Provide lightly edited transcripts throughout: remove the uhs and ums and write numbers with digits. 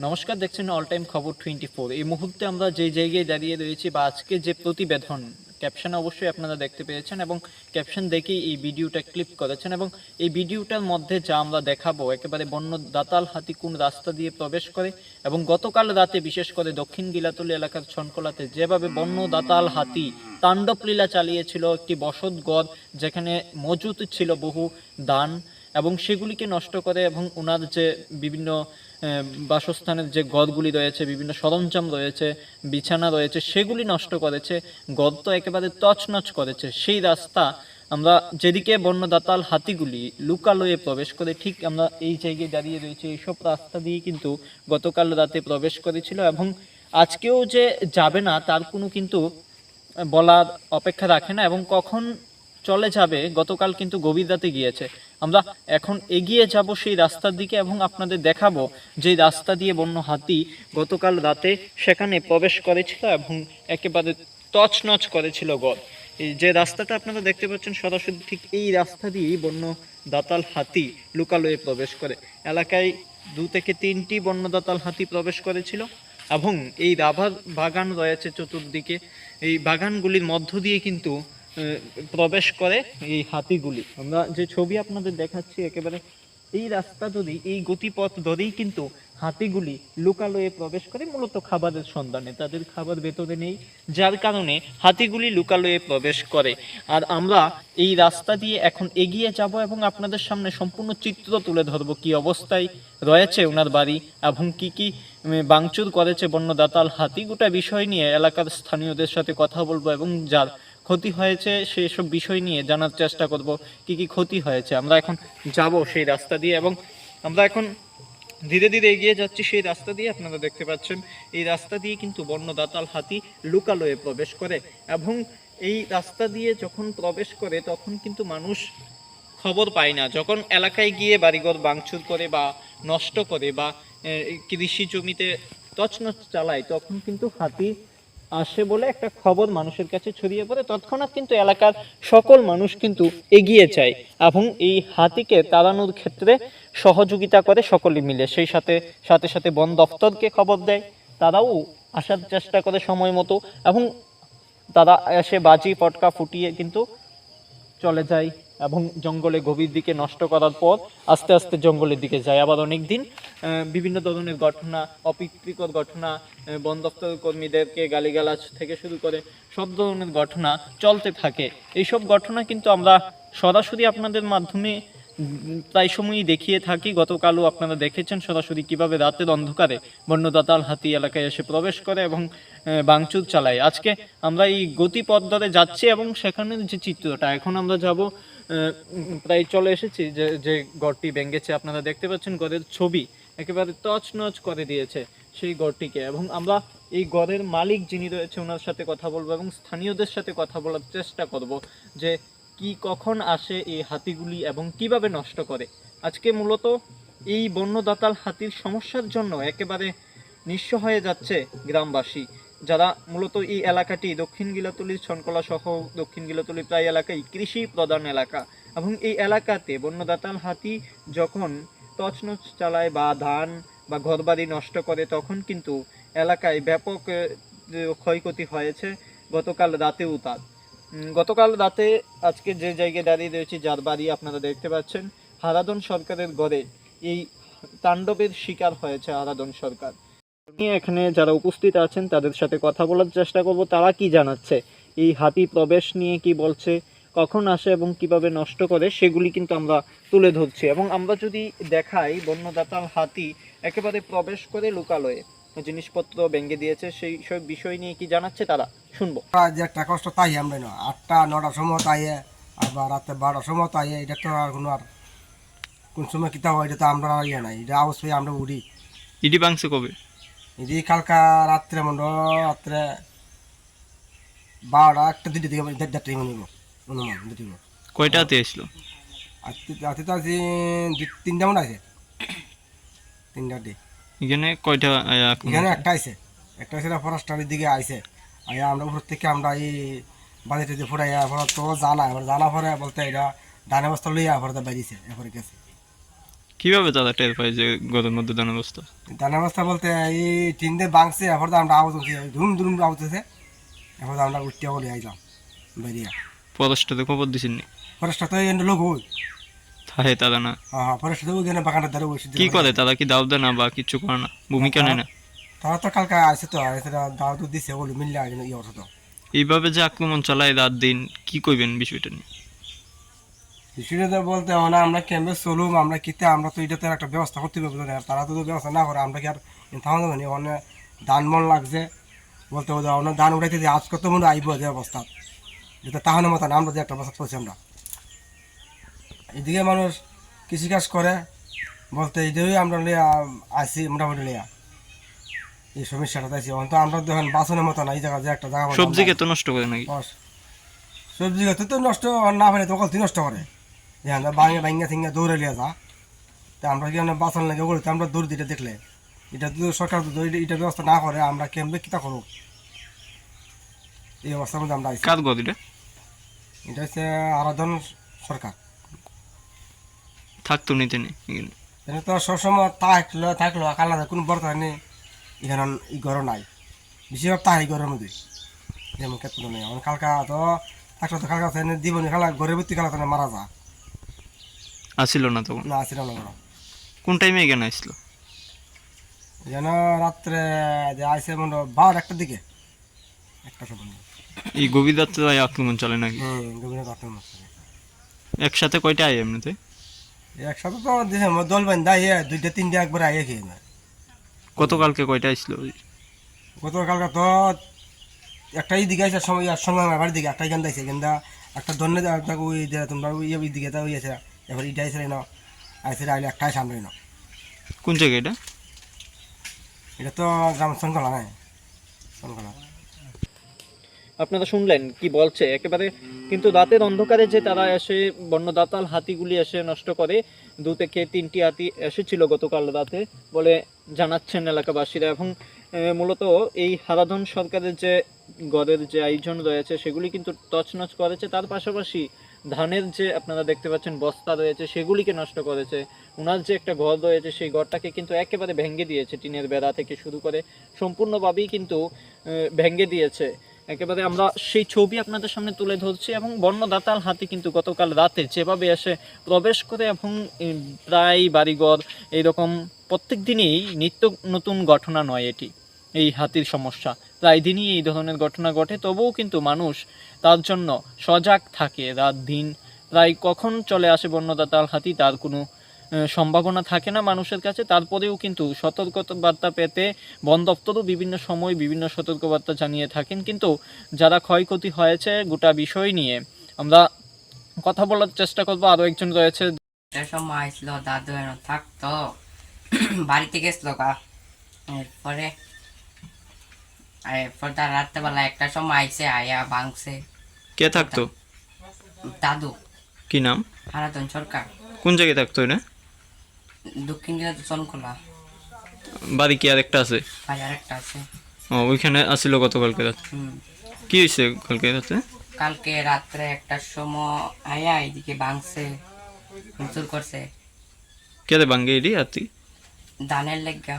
নমস্কার, দেখছেন all time খবর 24। এই মুহূর্তে আমরা যে জায়গায় দাঁড়িয়ে রয়েছি বা আজকে যে প্রতিবেদন ক্যাপশন অবশ্যই আপনারা দেখতে পেয়েছেন এবং ক্যাপশন দেখেই এই ভিডিওটা ক্লিপ করেছেন এবং এই ভিডিওটার মধ্যে যা আমরা দেখাবো একেবারে বন্য দাতাল হাতি কোন রাস্তা দিয়ে প্রবেশ করে এবং গতকাল রাতে বিশেষ করে দক্ষিণ গিলাতলী এলাকার ছনকলাতে যেভাবে বন্য দাতাল হাতি তাণ্ডবলীলা চালিয়েছিল, একটি বসতঘর যেখানে মজুদ ছিল বহু দান এবং সেগুলিকে নষ্ট করে এবং ওনার যে বিভিন্ন বাসস্থানের যে গদগুলি রয়েছে, বিভিন্ন সরঞ্জাম রয়েছে, বিছানা রয়েছে, সেগুলি নষ্ট করেছে, গদ তো একেবারে তছনছ করেছে। সেই রাস্তা আমরা যেদিকে বন্য দাতাল হাতিগুলি লুকালয়ে প্রবেশ করে, ঠিক আমরা এই জায়গায় দাঁড়িয়ে রয়েছে, এইসব রাস্তা দিয়ে কিন্তু গতকাল রাতে প্রবেশ করেছিল এবং আজকেও যে যাবে না তার কোনো কিন্তু বলার অপেক্ষা রাখে না এবং কখন চলে যাবে গতকাল কিন্তু গভীর রাতে গিয়েছে। আমরা এখন এগিয়ে যাব সেই রাস্তার দিকে এবং আপনাদের দেখাবো যে রাস্তা দিয়ে বন্য হাতি গতকাল রাতে সেখানে প্রবেশ করেছিল এবং একেবারে তছনছ করেছিল গদ। এই যে রাস্তাটা আপনারা দেখতে পাচ্ছেন সরাসরি ঠিক এই রাস্তা দিয়েই বন্য দাতাল হাতি লুকালয়ে প্রবেশ করে। এলাকায় 2 থেকে 3টি বন্য দাতাল হাতি প্রবেশ করেছিল এবং এই রাবার বাগান রয়েছে চতুর্দিকে, এই বাগানগুলির মধ্য দিয়ে কিন্তু প্রবেশ করে এই হাতিগুলি। আমরা যে ছবি আপনাদের দেখাচ্ছি একেবারে এই রাস্তা ধরেই, এই গতিপথ ধরেই কিন্তু হাতিগুলি লুকালয়ে প্রবেশ করে, মূলত খাবারের সন্ধানে। তাদের খাবার ভেতরে নেই, যার কারণে হাতিগুলি লুকালয়ে প্রবেশ করে। আর আমরা এই রাস্তা দিয়ে এখন এগিয়ে যাব এবং আপনাদের সামনে সম্পূর্ণ চিত্র তুলে ধরবো কি অবস্থায় রয়েছে ওনার বাড়ি এবং কি কি ভাঙচুর করেছে বন্য দাতাল হাতি। গোটা বিষয় নিয়ে এলাকার স্থানীয়দের সাথে কথা বলবো এবং যার ক্ষতি হয়েছে সেই সব বিষয় নিয়ে জানার চেষ্টা করব কি কি ক্ষতি হয়েছে। আমরা এখন যাব সেই রাস্তা দিয়ে এবং আমরা এখন ধীরে ধীরে এগিয়ে যাচ্ছি সেই রাস্তা দিয়ে। আপনারা দেখতে পাচ্ছেন এই রাস্তা দিয়ে কিন্তু বন্য দাতাল হাতি লুকালয়ে প্রবেশ করে এবং এই রাস্তা দিয়ে যখন প্রবেশ করে তখন কিন্তু মানুষ খবর পায় না। যখন এলাকায় গিয়ে বাড়িঘর ভাঙচুর করে বা নষ্ট করে বা কৃষি জমিতে তছনছ চালায় তখন কিন্তু হাতি আসে বলে একটা খবর মানুষের কাছে ছড়িয়ে পড়ে। তৎক্ষণাৎ কিন্তু এলাকার সকল মানুষ কিন্তু এগিয়ে যায় এবং এই হাতিকে তাড়ানোর ক্ষেত্রে সহযোগিতা করে সকলে মিলে। সেই সাথে সাথে সাথে বন দফতরকে খবর দেয়, তারাও আসার চেষ্টা করে সময় মতো এবং তারা এসে বাজি পটকা ফুটিয়ে কিন্তু চলে যায় এবং জঙ্গলে গভীর দিকে নষ্ট করার পর আস্তে আস্তে জঙ্গলের দিকে যায়। আবার অনেক দিন বিভিন্ন ধরনের ঘটনা, অপ্রীতিকর ঘটনা, বন দপ্তর কর্মীদেরকে গালিগালাজ থেকে শুরু করে সব ধরনের ঘটনা চলতে থাকে। এইসব ঘটনা কিন্তু আমরা সরাসরি আপনাদের মাধ্যমে প্রায় সময়ই দেখিয়ে থাকি। গতকালও আপনারা দেখেছেন সরাসরি কিভাবে রাতের অন্ধকারে বন্য দাতাল হাতি এলাকায় এসে প্রবেশ করে এবং ভাঙচুর চালায়। আজকে আমরা এই গতিপথ ধরে যাচ্ছি এবং সেখানের যে চিত্রটা, এখন আমরা যাব, প্রায় চলে এসেছি যে যে গড়টি ভেঙেছে আপনারা দেখতে পাচ্ছেন, গড়ের ছবি একেবারে তছনছ করে দিয়েছে সেই গড়টিকে এবং আমরা এই গড়ের মালিক যিনি রয়েছে ওনার সাথে কথা বলবো এবং স্থানীয়দের সাথে কথা বলার চেষ্টা করব যে কি কখন আসে এই হাতিগুলি এবং কিভাবে নষ্ট করে। আজকে মূলত এই বন্য দাতাল হাতির সমস্যার জন্য একেবারে নিঃস্ব হয়ে যাচ্ছে গ্রামবাসী, যারা মূলত এই এলাকাটি দক্ষিণ গিলাতলীর ছনকলা সহ দক্ষিণ গিলাতলী প্রায় এলাকাই কৃষি প্রধান এলাকা এবং এই এলাকাতে বন্য দাতাল হাতি যখন তছনছ চালায় বা ধান বা ঘরবাড়ি নষ্ট করে তখন কিন্তু এলাকায় ব্যাপক ক্ষয়ক্ষতি হয়েছে। গতকাল রাতেও তার গতকাল রাতে আজকে যে জায়গায় দাঁড়িয়ে রয়েছে, যার বাড়ি আপনারা দেখতে পাচ্ছেন, হারাধন সরকারের ঘরে এই তাণ্ডবের শিকার হয়েছে হারাধন সরকার। এখানে যারা উপস্থিত আছেন তাদের সাথে কথা বলার চেষ্টা করব, তারা কি জানাচ্ছে, এই হাতি প্রবেশ নিয়ে কি বলছে, কখন আসে এবং কিভাবে নষ্ট করে, সেগুলি কিন্তু আমরা তুলে ধরছি। এবং আমরা যদি দেখাই বন্য দাতাল হাতি একেবারে প্রবেশ করে লোকালয়ে জিনিসপত্র ভেঙে দিয়েছে, সেই সব বিষয় নিয়ে কি জানাচ্ছে তারা শুনবো। যে একটা কষ্ট তাই আমরা না 8টা 9টার সময় তাই আবার রাতে 12টার সময় তাই, এটা তো আর কোনো আর কোন সময় কিতা হয় এটা তো আমরা ইয়ে নাই, এটা অবশ্যই আমরা উড়ি। ইডি বাংছে কবে? এটি কালকা রাত্রে মনে রাত্রে 12টা 1টা 2টা দিকে 1:30 মনে অনুমান 2টা। কয়টাতে আসলো? রাতে তো আছি 3টা মনে আছে, 3টার দিকে। এখানে কয়টা? এখানে একটা আছে, একটা আছে ফরেস্টারের দিকে আইছে। আয়া আমরা উপর থেকে আমরা এই বাড়িতে যে ফুটাইয়া তো জানা পরে বলতে এটা ধান বস্তা লইয়া পরে বেরিয়েছে এরপরে গেছে। কিভাবে তারা টের পায় যে গদের মধ্যে দানা বস্তা? দানা বস্তা বলতে এই টিন দিয়ে বাংছে, এরপর তো আমরা আওয়াজ হচ্ছে ধুম ধুম আওয়াজ হচ্ছে, এরপর তো আমরা উঠতে বলে আইলাম বেরিয়া। ফরেস্টে খবর দিছেননি? ফরেস্টটা তো এনে লোক ওই, থাকে তারা না? হ্যাঁ ফরেস্ট তো ওইখানে বাগানের ধারে বসে কি করে তারা? কি দাও দেয় না বা কিছু করে না, ভূমিকা নেয় না? তারা তো কালকে আসে, তো দাওয়া তো দিছে বলে মিললে আসলে ইয়ে অর্থ। এইভাবে যে আক্রমণ চালায় রাত দিন, কি কইবেন বিষয়টা নিয়ে? হিসেবে বলতে হয় না, আমরা ক্যাম্পে চলুম, আমরা কিতে আমরা তো এটাতে একটা ব্যবস্থা করতে হবে, বুঝলেন? আর তারা তো ব্যবস্থা না করে আমরা কি আর থামা দেবো? ওখানে ধান মন লাগছে বলতে হবে, অনেক ধান উঠাইতে যে আজ কত মনে আইব যে অবস্থা, যেটা তাহলে মতন আমরা যে একটা অবস্থা করছি আমরা। এদিকে মানুষ কৃষিকাজ করে বলতে এইটাই আমরা লিয়া আসি, মোটামুটি লিয়া এই সমস্যাটা চাইছি। অন্ত আমরা দেখেন বাসনের মতো না, এই জায়গা যে একটা জায়গা সবজি তো নষ্ট করে নাকি? সবজি গাছ তো নষ্ট না পারে তো কলতি নষ্ট করে, হ্যাঁ ভাঙে ভাঙে থিঙ্গে দৌড়ে লিয়া যা। তা আমরা কি বাঁচান লাগে ওগুলো আমরা দৌড় দিতে দেখলে এটা তো সরকার তো এটা ব্যবস্থা না করে, আমরা কেমবে কিতা করবো? এই অবস্থার মধ্যে আমরা আইছি। কার গদ এটা? এটা হচ্ছে আরাধন সরকার। থাকতো নিতে নেই এখানে তো সবসময় থাকলো আলাদা কোনো বড় নেই, এখানে এই ঘরও নাই, বেশিরভাগ তাই ঘরের মধ্যে যেমন ক্ষেত্র নেই। আমার কালকা তো থাকলে তো কালকা দিবনি খালা ঘরের ভিত্তি খালা তো মারা যা আসিল না তখন? না আসছিল না বড়। কোন টাইমে এখানে আসলো? যেন রাত্রে যে আইসে মনে 12-1টার দিকে, একটা সময়। এই গভীর রাত্রে আক্রমণ চলে নাকি? গভীর রাত্রে একসাথে কয়টা আয় এমনিতে? একসাথে তো দল বান্ধা ইয়ে 2-3টা একবার আইয়ে খেয়ে নেয়। গতকালকে কয়টা আসলো? গতকালকে তো একটা এই দিকে আছে সময়, আর সময় আমার বাড়ির দিকে একটা গেন্দা আছে, গেন্দা একটা দন্নে ওই তোমরা ওই দিকে তা ওই আছে, এবার ইটা আইসে না আইসে আইলে একটাই সামনে না। কোন জায়গা এটা? এটা তো গ্রাম শঙ্কলা নাই, শঙ্কলা। আপনারা শুনলেন কি বলছে একেবারে, কিন্তু রাতের অন্ধকারে যে তারা এসে বন্য দাতাল হাতিগুলি এসে নষ্ট করে। 2 থেকে 3টি হাতি এসেছিল গতকাল রাতে বলে জানাচ্ছেন এলাকাবাসীরা। এবং মূলত এই হারাধন সরকারের যে গড়ের যে আয়োজন রয়েছে সেগুলি কিন্তু তছনছ করেছে। তার পাশাপাশি ধানের যে আপনারা দেখতে পাচ্ছেন বস্তা রয়েছে সেগুলিকে নষ্ট করেছে। ওনার যে একটা ঘর রয়েছে সেই ঘরটাকে কিন্তু একেবারে ভেঙে দিয়েছে, টিনের বেড়া থেকে শুরু করে সম্পূর্ণভাবেই কিন্তু ভেঙে দিয়েছে একেবারে। আমরা সেই ছবি আপনাদের সামনে তুলে ধরছি। এবং বন্য দাতাল হাতি কিন্তু গতকাল রাতে যেভাবে এসে প্রবেশ করে এবং প্রায় বাড়িঘর এইরকম প্রত্যেক দিনই নিত্য নতুন ঘটনা নয় এটি, এই হাতির সমস্যা প্রায় দিনই এই ধরনের ঘটনা ঘটে। তবুও কিন্তু মানুষ তার জন্য সজাগ থাকে রাত দিন। প্রায় কখন চলে আসে বন্য দাতাল হাতি তার কোনো সম্ভাবনা থাকে না মানুষের কাছে। তারপরেও কিন্তু সতর্কবার্তা পেতে বন দপ্তরও বিভিন্ন সময় বিভিন্ন সতর্কবার্তা জানিয়ে থাকেন। কিন্তু যারা ক্ষয়ক্ষতি হয়েছে গোটা বিষয় নিয়ে আমরা কথা বলার চেষ্টা করবো। আরও একজন রয়েছে। সময় আসছিল দাদু এনে থাকতো, বাড়িতে গেছিল গা। এরপরে তার রাত্রেবেলা একটা সময় আইসে আয়া ভাঙছে। কে থাকতো? দাদু। কি নাম? হারাধন সরকার। কোন জায়গায় থাকতো এটা? দক্ষিণ দিনাজপুর চনখোলা। বাড়ি কি আর একটা আছে? ভাই আরেকটা আছে। ও, ওইখানে আসিল গতকালকে রাত। কি হয়েছে কালকে রাতে? কালকে রাত্রে 1টার সময় আয়া এদিকে ভাঙছে, চুর করছে। কে ভাঙ্গে এটি হাতি? ধানের লেগা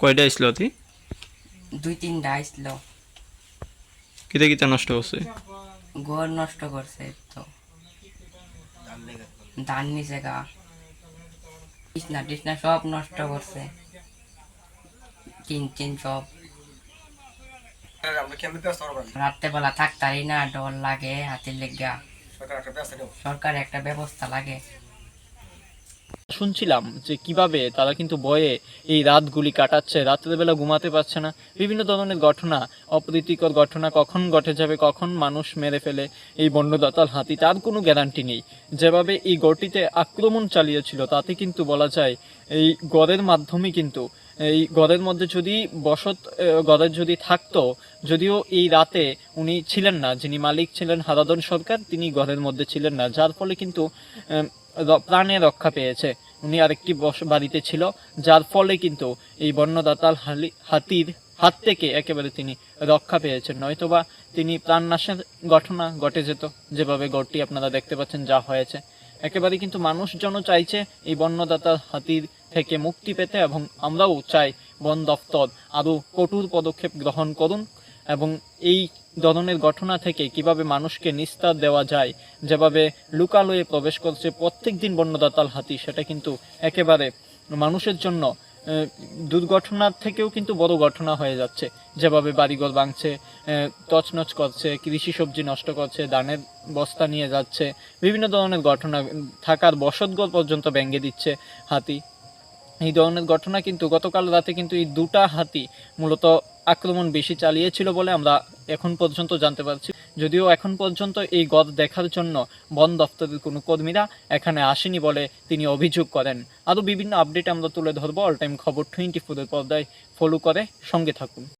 কয়টা আসলো হাতি? 2-3টা আইসল। কিতা কিতা নষ্ট করছে? ঘর নষ্ট করছে, তো ধান নিচে গা, কৃষ্ণা টিষ্ণা সব নষ্ট করছে, টিন সব। আমরা কেমন ব্যবস্থা করবো? রাত্রেবেলা থাকতারি না, ডর লাগে হাতির লেগা। সরকার একটা ব্যবস্থা নেব। সরকার একটা ব্যবস্থা লাগে। শুনছিলাম যে কিভাবে তারা কিন্তু ভয়ে এই রাতগুলি কাটাচ্ছে, রাত্রেবেলা ঘুমাতে পারছে না। বিভিন্ন ধরনের ঘটনা, অপ্রীতিকর ঘটনা কখন ঘটে যাবে, কখন মানুষ মেরে ফেলে এই বন্য দাতাল হাতি তার কোনো গ্যারান্টি নেই। যেভাবে এই গড়টিতে আক্রমণ চালিয়েছিল তাতে কিন্তু বলা যায় এই গড়ের মাধ্যমে কিন্তু এই গড়ের মধ্যে যদি গড়ের যদি থাকতো, যদিও এই রাতে উনি ছিলেন না, যিনি মালিক ছিলেন হারাধন সরকার, তিনি গড়ের মধ্যে ছিলেন না, যার ফলে কিন্তু প্রাণে রক্ষা পেয়েছে। উনি আরেকটি বাড়িতে ছিল, যার ফলে কিন্তু এই বন্য দাতাল হাতির হাত থেকে একেবারে তিনি রক্ষা পেয়েছেন, নয়তোবা তিনি প্রাণনাশের ঘটনা ঘটে যেত। যেভাবে গড়টি আপনারা দেখতে পাচ্ছেন যা হয়েছে, একেবারে কিন্তু মানুষজন চাইছে এই বন্যদাতা হাতির থেকে মুক্তি পেতে, এবং আমরাও চাই বন দপ্তর আরও কঠোর পদক্ষেপ গ্রহণ করুন এবং এই ধরনের ঘটনা থেকে কিভাবে মানুষকে নিস্তার দেওয়া যায়। যেভাবে লুকালয়ে প্রবেশ করছে প্রত্যেক দিন বন্যদাতাল হাতি, সেটা কিন্তু একেবারে মানুষের জন্য দুর্ঘটনার থেকেও কিন্তু বড় ঘটনা হয়ে যাচ্ছে। যেভাবে বাড়িঘর ভাঙছে, তছনছ করছে, কৃষি সবজি নষ্ট করছে, ধানের বস্তা নিয়ে যাচ্ছে, বিভিন্ন ধরনের ঘটনা, থাকার বসতঘর পর্যন্ত ভেঙে দিচ্ছে হাতি। এই ধরনের ঘটনা কিন্তু গতকাল রাতে কিন্তু এই দুটা হাতি মূলত আক্রমণ বেশি চালিয়েছিল বলে আমরা এখন পর্যন্ত জানতে পারছি। যদিও এখন পর্যন্ত এই গদ দেখার জন্য বন দপ্তরের কোনো কর্মীরা এখানে আসেনি বলে তিনি অভিযোগ করেন। আরও বিভিন্ন আপডেট আমরা তুলে ধরবো। অল টাইম খবর 24-এর পর্দায় ফলো করে সঙ্গে থাকুন।